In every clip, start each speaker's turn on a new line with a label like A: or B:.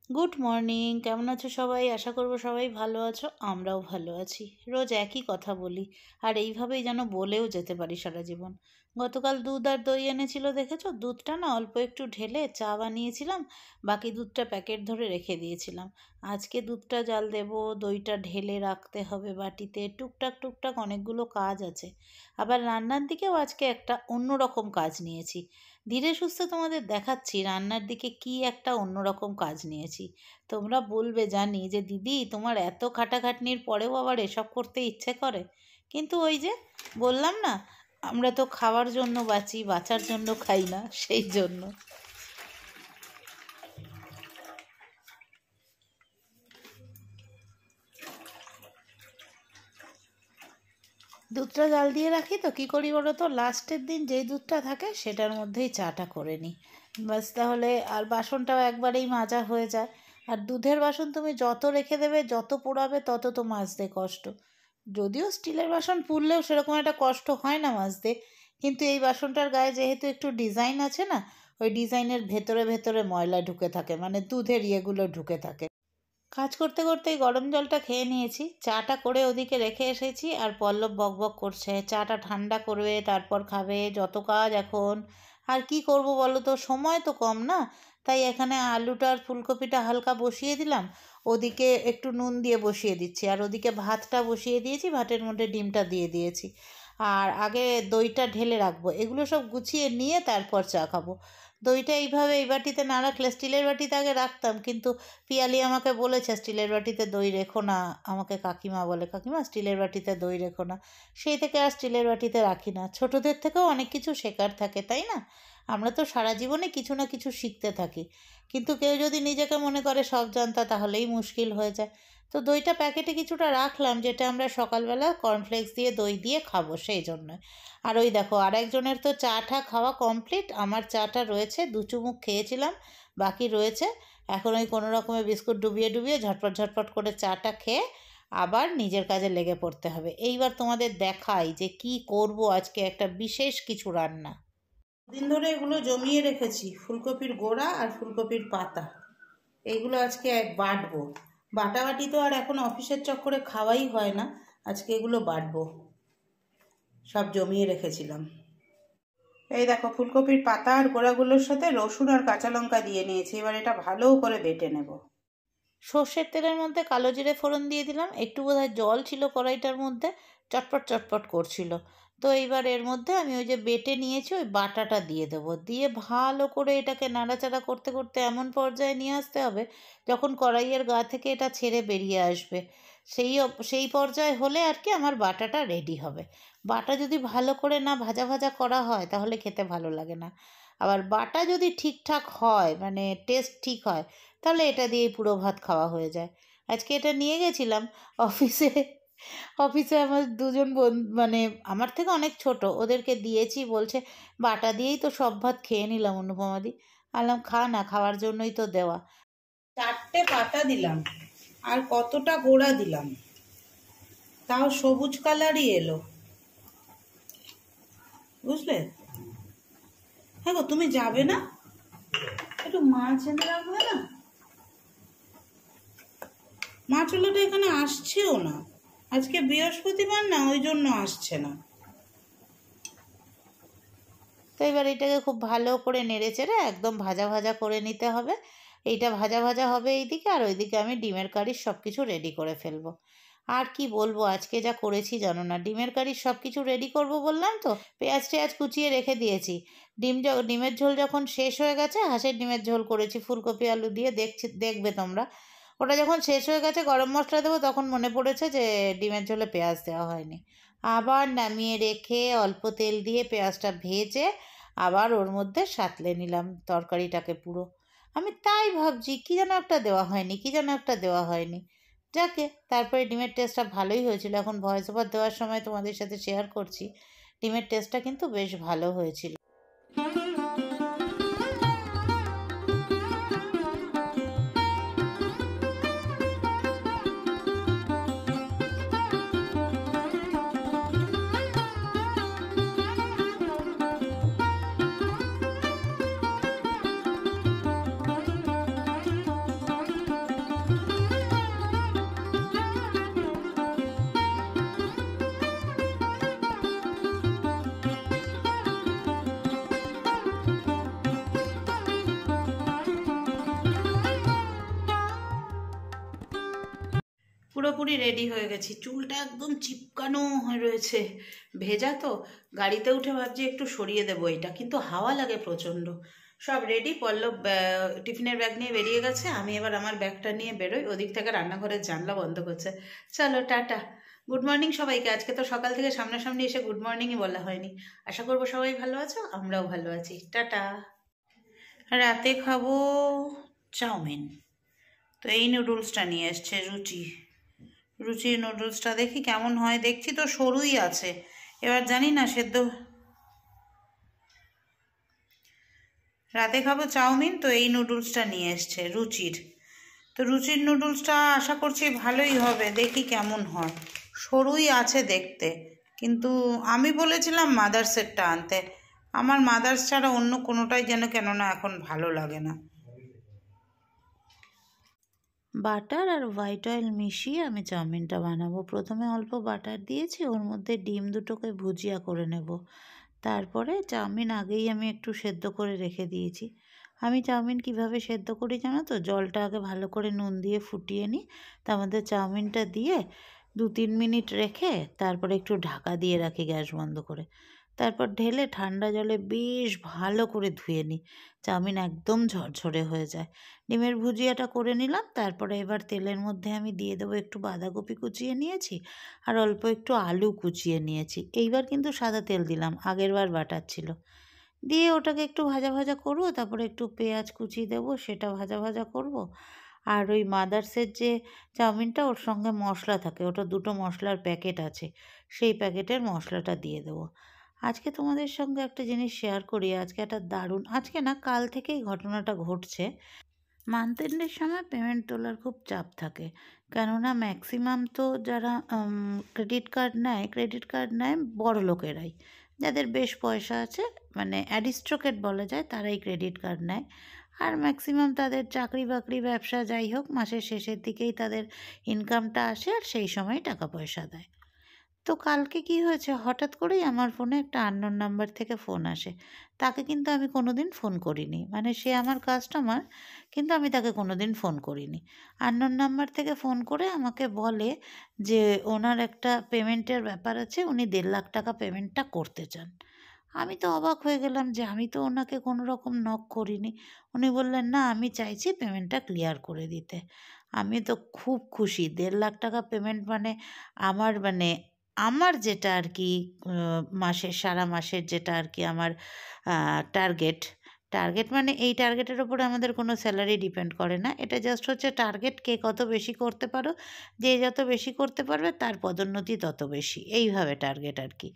A: Good morning, কেমন আছো সবাই? আশা করবো সবাই ভালো আছো, আমরাও ভালো আছি। রোজ একই কথা বলি, আর এইভাবেই যেন বলেও যেতে পারি সারা জীবন। গতকাল দুধ আর দই এনেছিল, দেখেছো? দুধটা না অল্প একটু ঢেলে চা বানিয়েছিলাম, বাকি দুধটা প্যাকেট ধরে রেখে দিয়েছিলাম। আজকে দুধটা জাল দেবো, দইটা ঢেলে রাখতে হবে বাটিতে, টুকটাক টুকটাক অনেকগুলো কাজ আছে। আবার রান্নার দিকেও আজকে একটা অন্যরকম কাজ নিয়েছি। ধীরে সুস্থে তোমাদের দেখাচ্ছি রান্নার দিকে কি একটা অন্যরকম কাজ নিয়েছি। তোমরা বলবে জানি যে দিদি তোমার এত খাটাখাটনির পরেও আবার এসব করতে ইচ্ছে করে, কিন্তু ওই যে বললাম না, আমরা তো খাওয়ার জন্য বাঁচি, বাঁচার জন্য খাই না, সেই জন্য। দুধটা জাল দিয়ে রাখি তো কী করি বলো তো, লাস্টের দিন যেই দুধটা থাকে সেটার মধ্যেই চাটা করে নিই। বাস, তাহলে আর বাসনটাও একবারেই মাজা হয়ে যায়। আর দুধের বাসন তুমি যত রেখে দেবে, যত পোড়াবে, তত তো মাজতে কষ্ট। যদিও স্টিলের বাসন পুড়লেও সেরকম একটা কষ্ট হয় না মাজতে, কিন্তু এই বাসনটার গায়ে যেহেতু একটু ডিজাইন আছে না, ওই ডিজাইনের ভেতরে ভেতরে ময়লা ঢুকে থাকে, মানে দুধের ইয়েগুলো ঢুকে থাকে। কাজ করতে করতেই গরম জলটা খেয়ে নিয়েছি, চাটা করে ওদিকে রেখে এসেছি, আর পল্লব বকবক করছে চাটা ঠান্ডা করবে তারপর খাবে, যত কাজ এখন। আর কি করব বলো তো, সময় তো কম না। তাই এখানে আলুটা আর ফুলকপিটা হালকা বসিয়ে দিলাম, ওদিকে একটু নুন দিয়ে বসিয়ে দিচ্ছি, আর ওদিকে ভাতটা বসিয়ে দিয়েছি, ভাতের মধ্যে ডিমটা দিয়ে দিয়েছি। আর আগে দইটা ঢেলে রাখবো, এগুলো সব গুছিয়ে নিয়ে তারপর চা খাবো। দইটা এইভাবে এই বাটিতে না রাখলে, স্টিলের বাটিতে আগে রাখতাম, কিন্তু পিয়ালি আমাকে বলেছে স্টিলের বাটিতে দই রেখো না। আমাকে কাকিমা বলে, কাকিমা স্টিলের বাটিতে দই রেখো না। সেই থেকে আর স্টিলের বাটিতে রাখি না। ছোটদের থেকেও অনেক কিছু শেখার থাকে, তাই না? আমরা তো সারা জীবনে কিছু না কিছু শিখতে থাকি, কিন্তু কেউ যদি নিজেকে মনে করে সব জানতা, তাহলেই মুশকিল হয়ে যায়। তো দইটা প্যাকেটে কিছুটা রাখলাম, যেটা আমরা সকালবেলা কর্নফ্লেক্স দিয়ে দই দিয়ে খাবো, সেই জন্য। আর ওই দেখো, আর একজনের তো চাটা খাওয়া কমপ্লিট, আমার চাটা রয়েছে, দু চুমুক খেয়েছিলাম, বাকি রয়েছে। এখন ওই কোনো রকমের বিস্কুট ডুবিয়ে ডুবিয়ে ঝটপট ঝটপট করে চাটা খেয়ে আবার নিজের কাজে লেগে পড়তে হবে। এইবার তোমাদের দেখাই যে কি করব আজকে, একটা বিশেষ কিছু রান্না। দিন ধরে এগুলো জমিয়ে রেখেছি, ফুলকপির গোড়া আর ফুলকপির পাতা, এইগুলো আজকে বাটবো। বাটাবাটি তো আর এখন অফিসের চক্করে খাওয়াই হয় না, আজকে এগুলো বাটবো। সব জমিয়ে রেখেছিলাম। এই দেখো, ফুলকপির পাতা আর গোড়াগুলোর সাথে রসুন আর কাঁচা লঙ্কা দিয়ে নিয়েছি, এবার এটা ভালো করে বেটে নেব। সর্ষের তেলের মধ্যে কালো জিরে ফোড়ন দিয়ে দিলাম, একটু বোধহয় জল ছিল কড়াইটার মধ্যে, চটপট চটপট করছিল। তো এইবার এর মধ্যে আমি ওই যে বেটে নিয়েছি ওই বাটাটা দিয়ে দেবো, দিয়ে ভালো করে এটাকে নাড়াচাড়া করতে করতে এমন পর্যায়ে নিয়ে আসতে হবে যখন কড়াইয়ের গা থেকে এটা ছেড়ে বেরিয়ে আসবে। সেই পর্যায়ে হলে আর কি আমার বাটাটা রেডি হবে। বাটা যদি ভালো করে না ভাজা ভাজা করা হয় তাহলে খেতে ভালো লাগে না। আবার বাটা যদি ঠিকঠাক হয়, মানে টেস্ট ঠিক হয়, তাহলে এটা দিয়েই পুরো ভাত খাওয়া হয়ে যায়। আজকে এটা নিয়ে গেছিলাম অফিসে। অফিসে আমার দুজন মানে আমার থেকে অনেক ছোট, ওদেরকে দিয়েছি, বলছে বাটা দিয়েই তো সব ভাত খেয়ে নিলাম অনুপমাদি। আলাম খা না, খাওয়ার জন্যই তো দেওয়া। 4টে পাতা দিলাম, আর কতটা গোড়া দিলাম, তাও সবুজ কালারই এলো, বুঝলে? হ্যাঁ গো, তুমি যাবে না? একটু মাছ এনে রাখবে না? মাছ হলোটা এখানে আসছেও না, আজকে বৃহস্পতিবার না, ওই জন্য আসছে না। তো এবার এটাকে খুব ভালো করে নেড়ে চেড়ে একদম ভাজা ভাজা করে নিতে হবে। এইটা ভাজা ভাজা হবে এইদিকে, আর ওইদিকে আমি ডিমের কারির সব কিছু রেডি করে ফেলবো। আর কি বলবো, আজকে যা করেছি জানো না। ডিমের কারির সব কিছু রেডি করব বললাম তো, পেঁয়াজ টেয়াজ কুচিয়ে রেখে দিয়েছি। ডিমের ঝোল যখন শেষ হয়ে গেছে, হাঁসের ডিমের ঝোল করেছি ফুলকপি আলু দিয়ে, দেখবে তোমরা। ওটা যখন শেষ হয়ে গেছে, গরম মশলা দেবো, তখন মনে পড়েছে যে ডিমের ঝোলে পেঁয়াজ দেওয়া হয়নি। আবার নামিয়ে রেখে অল্প তেল দিয়ে পেঁয়াজটা ভেজে আবার ওর মধ্যে সাঁতলে নিলাম তরকারিটাকে পুরো। আমি তাই ভাবছি কী যেন একটা দেওয়া হয়নি, কী যেন একটা দেওয়া হয়নি। যাকে, তারপরে ডিমের টেস্টটা ভালোই হয়েছিল। এখন ভয়েস ওভার দেওয়ার সময় তোমাদের সাথে শেয়ার করছি, ডিমের টেস্টটা কিন্তু বেশ ভালো হয়েছিল। পুরোপুরি রেডি হয়ে গেছি, চুলটা একদম চিপকানো হয়ে রয়েছে, ভেজা তো। গাড়িতে উঠে ভাবছি একটু সরিয়ে দেবো এটা, কিন্তু হাওয়া লাগে প্রচণ্ড। সব রেডি, পল্লব টিফিনের ব্যাগ নিয়ে বেরিয়ে গেছে, আমি এবার আমার ব্যাগটা নিয়ে বেরোই। ওদিক থেকে রান্নাঘরের জানলা বন্ধ করছে। চলো টাটা, গুড মর্নিং সবাইকে। আজকে তো সকাল থেকে সামনাসামনি এসে গুড মর্নিংই বলা হয়নি। আশা করবো সবাই ভালো আছো, আমরাও ভালো আছি। টাটা। রাতে খাবো চাউমিন। তো এই নুডলসটা নিয়ে এসছে রুচি। রুচি নুডলসটা দেখি কেমন হয়, দেখছি তো সরুই আছে, এবার জানি না সেদ্ধ। রাতে খাবো চাউমিন, তো এই নুডলসটা নিয়ে এসছে রুচির। তো রুচির নুডলসটা আশা করছি ভালোই হবে, দেখি কেমন হয়। সরুই আছে দেখতে, কিন্তু আমি বলেছিলাম মাদার্সেরটা আনতে। আমার মাদার্স ছাড়া অন্য কোনোটাই যেন কেননা এখন ভালো লাগে না। বাটার আর হোয়াইট অয়েল মিশিয়ে আমি চাউমিনটা বানাবো। প্রথমে অল্প বাটার দিয়েছি, ওর মধ্যে ডিম দুটোকে ভুজিয়া করে নেব। তারপরে চাউমিন আগেই আমি একটু সেদ্ধ করে রেখে দিয়েছি। আমি চাউমিন কিভাবে সেদ্ধ করি জানো তো? জলটা আগে ভালো করে নুন দিয়ে ফুটিয়ে নিই, তার মধ্যে চাউমিনটা দিয়ে 2-3 মিনিট রেখে তারপরে একটু ঢাকা দিয়ে রাখি গ্যাস বন্ধ করে। তারপর ঢেলে ঠান্ডা জলে বেশ ভালো করে ধুয়ে নিই, চাউমিন একদম ঝরঝরে হয়ে যায়। ডিমের ভুজিয়াটা করে নিলাম, তারপরে এবার তেলের মধ্যে আমি দিয়ে দেবো একটু বাঁধাকপি কুচিয়ে নিয়েছি আর অল্প একটু আলু কুচিয়ে নিয়েছি। এইবার কিন্তু সাদা তেল দিলাম, আগেরবার বাটার ছিল। দিয়ে ওটাকে একটু ভাজা ভাজা করবো, তারপরে একটু পেঁয়াজ কুচিয়ে দেবো, সেটা ভাজা ভাজা করব। আর ওই মাদার্সের যে চাউমিনটা, ওর সঙ্গে মশলা থাকে, ওটা 2টো মশলার প্যাকেট আছে, সেই প্যাকেটের মশলাটা দিয়ে দেবো। আজকে তোমাদের সঙ্গে একটা জিনিস শেয়ার করি, আজকে একটা দারুণ, আজকে না কাল থেকেই ঘটনাটা ঘটছে। মান্থ এন্ডের সময় পেমেন্ট তোলার খুব চাপ থাকে, কেননা ম্যাক্সিমাম তো যারা ক্রেডিট কার্ড নেয় বড় লোকেরাই, যাদের বেশ পয়সা আছে, মানে অ্যারিস্টোক্রেট বলা যায়, তারাই ক্রেডিট কার্ড নেয়। আর ম্যাক্সিমাম তাদের চাকরি বাকরি ব্যবসা যাই হোক, মাসের শেষের দিকেই তাদের ইনকামটা আসে আর সেই সময় টাকা পয়সা দেয়। তো কালকে কি হয়েছে, হঠাৎ করেই আমার ফোনে একটা আননোন নাম্বার থেকে ফোন আসে। তাকে কিন্তু আমি কোনো দিন ফোন করিনি, মানে সে আমার কাস্টমার, কিন্তু আমি তাকে কোনো দিন ফোন করিনি। আননোন নাম্বার থেকে ফোন করে আমাকে বলে যে ওনার একটা পেমেন্টের ব্যাপার আছে, উনি 1.5 লাখ টাকা পেমেন্টটা করতে চান। আমি তো অবাক হয়ে গেলাম যে আমি তো ওনাকে কোনো রকম নক করিনি। উনি বললেন, না আমি চাইছি পেমেন্টটা ক্লিয়ার করে দিতে। আমি তো খুব খুশি, 1.5 লাখ টাকা পেমেন্ট মানে আমার যেটা আর কি মাসের, সারা মাসের যেটা আর কি আমার টার্গেট। টার্গেট মানে এই টার্গেটের ওপরে আমাদের কোনো স্যালারি ডিপেন্ড করে না, এটা জাস্ট হচ্ছে টার্গেট, কে কত বেশি করতে পারো, যে যত বেশি করতে পারবে তার পদোন্নতি তত বেশি, এইভাবে টার্গেট আর কি।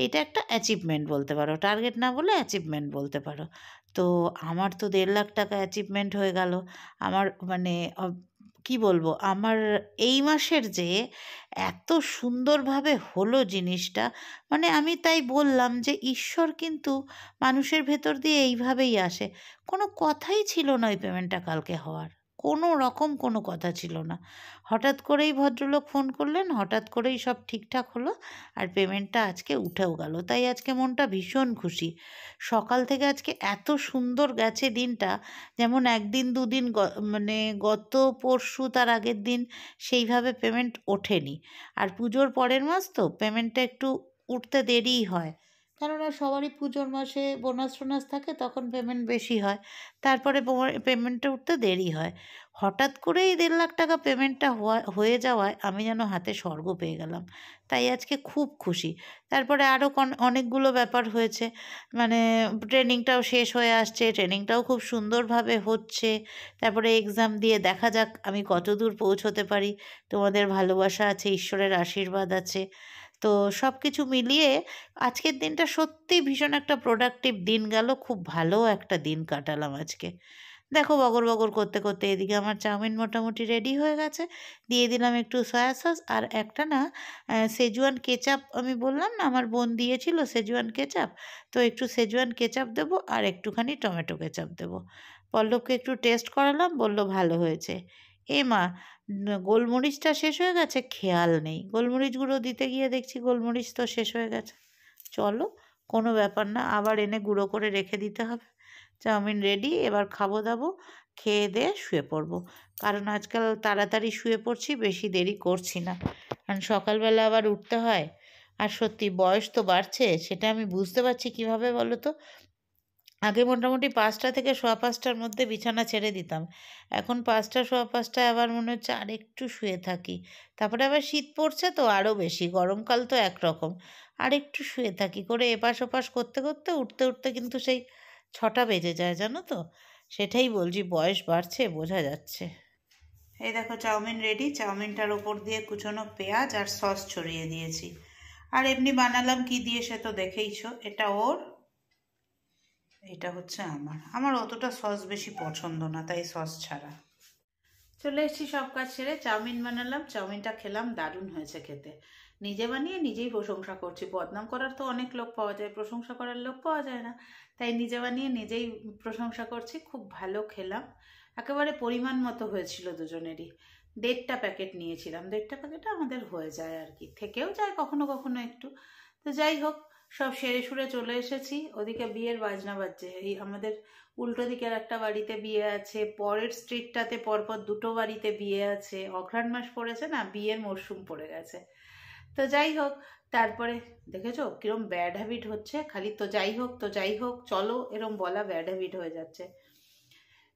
A: এটা একটা অ্যাচিভমেন্ট বলতে পারো, টার্গেট না বলে অ্যাচিভমেন্ট বলতে পারো। তো আমার তো 1.5 লাখ টাকা অ্যাচিভমেন্ট হয়ে গেল। আমার মানে কি বলবো, আমার এই মাসের যে এত সুন্দরভাবে হলো জিনিসটা, মানে আমি তাই বললাম যে ঈশ্বর কিন্তু মানুষের ভেতর দিয়ে এইভাবেই আসে। কোনো কথাই ছিল না ওই পেমেন্টটা কালকে হওয়ার, কোনো রকম কোনো কথা ছিল না। হঠাৎ করেই ভদ্রলোক ফোন করলেন, হঠাৎ করেই সব ঠিকঠাক হলো, আর পেমেন্টটা আজকে উঠেও গেল। তাই আজকে মনটা ভীষণ খুশি। সকাল থেকে আজকে এত সুন্দর গেছে দিনটা, যেমন একদিন দুদিন মানে গত পরশু তার আগের দিন সেইভাবে পেমেন্ট ওঠেনি। আর পুজোর পরের মাস তো পেমেন্টটা একটু উঠতে দেরিই হয়, কেননা সবারই পুজোর মাসে বোনাস টোনাস থাকে, তখন পেমেন্ট বেশি হয়, তারপরে পেমেন্টটা উঠতে দেরি হয়। হঠাৎ করেই 1.5 লাখ টাকা পেমেন্টটা হয়ে যাওয়ায় আমি যেন হাতে স্বর্গ পেয়ে গেলাম। তাই আজকে খুব খুশি। তারপরে আরও অনেকগুলো ব্যাপার হয়েছে, মানে ট্রেনিংটাও শেষ হয়ে আসছে, ট্রেনিংটাও খুব সুন্দরভাবে হচ্ছে। তারপরে এক্সাম দিয়ে দেখা যাক আমি কত দূর পৌঁছতে পারি। তোমাদের ভালোবাসা আছে, ঈশ্বরের আশীর্বাদ আছে। তো সব কিছু মিলিয়ে আজকের দিনটা সত্যি ভীষণ একটা প্রোডাক্টিভ দিন গেল, খুব ভালো একটা দিন কাটালাম আজকে। দেখো বগর বগর করতে করতে এদিকে আমার চাউমিন মোটামুটি রেডি হয়ে গেছে, দিয়ে দিলাম একটু সয়া সস আর একটা না সেজুয়ান কেচাপ, আমি বললাম না আমার বোন দিয়েছিল সেজুয়ান কেচাপ, তো একটু সেজুয়ান কেচাপ দেবো আর একটুখানি টমেটো কেচাপ দেবো। পল্লবকে একটু টেস্ট করালাম, বললো ভালো হয়েছে। এ মা, গোলমরিচটা শেষ হয়ে গেছে, খেয়াল নেই, গোলমরিচ গুঁড়ো দিতে গিয়ে দেখছি গোলমরিচ তো শেষ হয়ে গেছে। চলো, কোনো ব্যাপার না, আবার এনে গুঁড়ো করে রেখে দিতে হবে। চাউমিন রেডি, এবার খাবো দাবো। খেয়ে দিয়ে শুয়ে পড়বো, কারণ আজকাল তাড়াতাড়ি শুয়ে পড়ছি, বেশি দেরি করছি না, কারণ সকালবেলা আবার উঠতে হয়। আর সত্যি বয়স তো বাড়ছে, সেটা আমি বুঝতে পারছি কিভাবে বলো তো। আগে মোটামুটি ৫টা থেকে সোয়া ৫টার মধ্যে বিছানা ছেড়ে দিতাম, এখন ৫টা সোয়া ৫টায় আবার মনে হচ্ছে আরেকটু শুয়ে থাকি। তারপরে আবার শীত পড়ছে তো আরও বেশি, গরমকাল তো একরকম, আরেকটু শুয়ে থাকি করে এপাশ ওপাশ করতে করতে উঠতে উঠতে কিন্তু সেই ৬টা বেজে যায়, জানো তো। সেটাই বলছি, বয়স বাড়ছে, বোঝা যাচ্ছে। এই দেখো চাউমিন রেডি, চাউমিনটার ওপর দিয়ে কুচনো পেঁয়াজ আর সস ছড়িয়ে দিয়েছি। আর এমনি বানালাম কি দিয়ে সে তো দেখেইছো, এটা ওর, এটা হচ্ছে আমার। আমার অতটা সস বেশি পছন্দ না, তাই সস ছাড়া। চলে এসেছি সব কাজ সেরে, চাউমিন বানালাম, চাউমিনটা খেলাম, দারুণ হয়েছে খেতে। নিজে বানিয়ে নিজেই প্রশংসা করছি, বদনাম করার তো অনেক লোক পাওয়া যায়, প্রশংসা করার লোক পাওয়া যায় না। তাই নিজে বানিয়ে নিজেই প্রশংসা করছি, খুব ভালো খেলাম। একেবারে পরিমাণ মতো হয়েছিল দুজনেরই। ১.৫টা প্যাকেট নিয়েছিলাম, ১.৫টা প্যাকেটে আমাদের হয়ে যায় আর কি, থেকেও যায় কখনো কখনো একটু। তো যাই হোক, সব সেরে সুরে চলে এসেছি। ওদিকে বিয়ের বাজনা বাজছে, এই আমাদের উল্টো দিকের একটা বাড়িতে বিয়ে আছে, পরের স্ট্রিটটাতে পরপর দুটো বাড়িতে বিয়ে আছে, অঘ্রাণ মাস পড়েছে না, বিয়ের মরশুম পড়ে গেছে। তো যাই হোক, তারপরে দেখেছো কিরম ব্যাড হ্যাবিট হচ্ছে, খালি তো যাই হোক তো যাই হোক চলো এরম বলা ব্যাড হ্যাবিট হয়ে যাচ্ছে।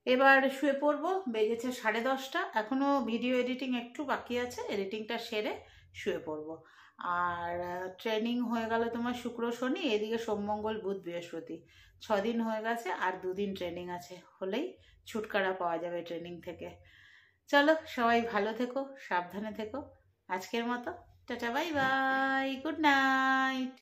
A: এবার শুয়ে পড়বো, বেজেছে 10:30, এখনও ভিডিও এডিটিং একটু বাকি আছে, এডিটিংটা সেরে শুয়ে পড়বো। আর ট্রেনিং হয়ে গেল তোমার শুক্র শনি, এদিকে সোম মঙ্গল বুধ বৃহস্পতি, 6 দিন হয়ে গেছে, আর 2 দিন ট্রেনিং আছে, হলেই ছুটকারা পাওয়া যাবে ট্রেনিং থেকে। চলো সবাই ভালো থেকো, সাবধানে থেকো। আজকের মতো tata, bye bye, good night.